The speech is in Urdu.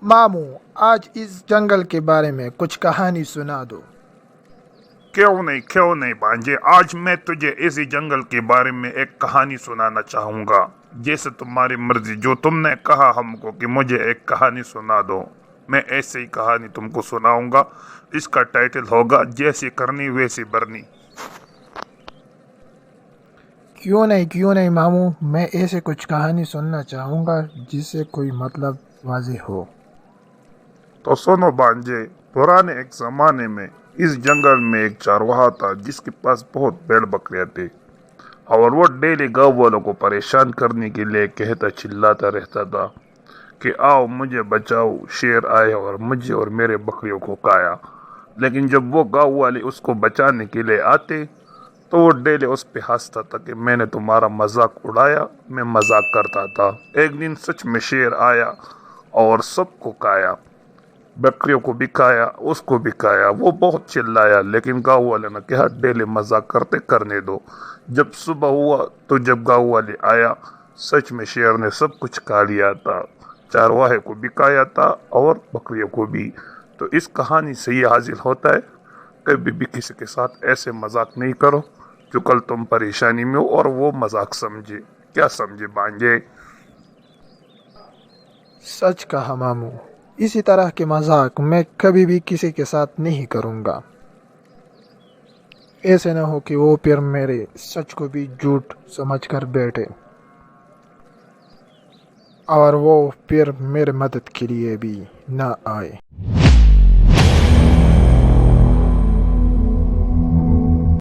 ماموں، آج اس جنگل کے بارے میں کچھ کہانی سنا دو۔ کیوں نہیں بھانجے، آج میں تجھے اسی جنگل کے بارے میں ایک کہانی سنانا چاہوں گا۔ جیسے تمہاری مرضی، جو تم نے کہا ہم کو کہ مجھے ایک کہانی سنا دو، میں ایسے ہی کہانی تم کو سناؤں گا۔ اس کا ٹائٹل ہوگا جیسی کرنی ویسی برنی۔ کیوں نہیں ماموں، میں ایسے کچھ کہانی سننا چاہوں گا جس سے کوئی مطلب واضح ہو۔ تو سنو بھانجے، پرانے ایک زمانے میں اس جنگل میں ایک چارواہا تھا جس کے پاس بہت بھیڑ بکریاں تھے، اور وہ ڈیلی گاؤں والوں کو پریشان کرنے کے لیے کہتا چلاتا رہتا تھا کہ آؤ مجھے بچاؤ، شیر آئے اور مجھے اور میرے بکریوں کو کھایا۔ لیکن جب وہ گاؤں والے اس کو بچانے کے لیے آتے تو وہ ڈیلی اس پہ ہنستا تھا کہ میں نے تمہارا مذاق اڑایا، میں مذاق کرتا تھا۔ ایک دن سچ میں شیر آیا اور سب کو کھایا، بکریوں کو بھی کھایا، اس کو بھی کھایا۔ وہ بہت چلایا، لیکن گاؤں والے نے کہا ڈیلی مذاق کرنے دو۔ جب صبح ہوا تو جب گاؤں والے آیا، سچ میں شیر نے سب کچھ کھا لیا تھا، چارواہے کو بھی کھایا تھا اور بکریوں کو بھی۔ تو اس کہانی سے یہ حاصل ہوتا ہے، کبھی بھی کسی کے ساتھ ایسے مذاق نہیں کرو جو کل تم پریشانی میں ہو اور وہ مذاق سمجھے۔ کیا سمجھے بھانجے؟ سچ کہا ماموں، اسی طرح کے مذاق میں کبھی بھی کسی کے ساتھ نہیں کروں گا۔ ایسے نہ ہو کہ وہ پھر میرے سچ کو بھی جھوٹ سمجھ کر بیٹھے اور وہ پھر میرے مدد کے لیے بھی نہ آئے۔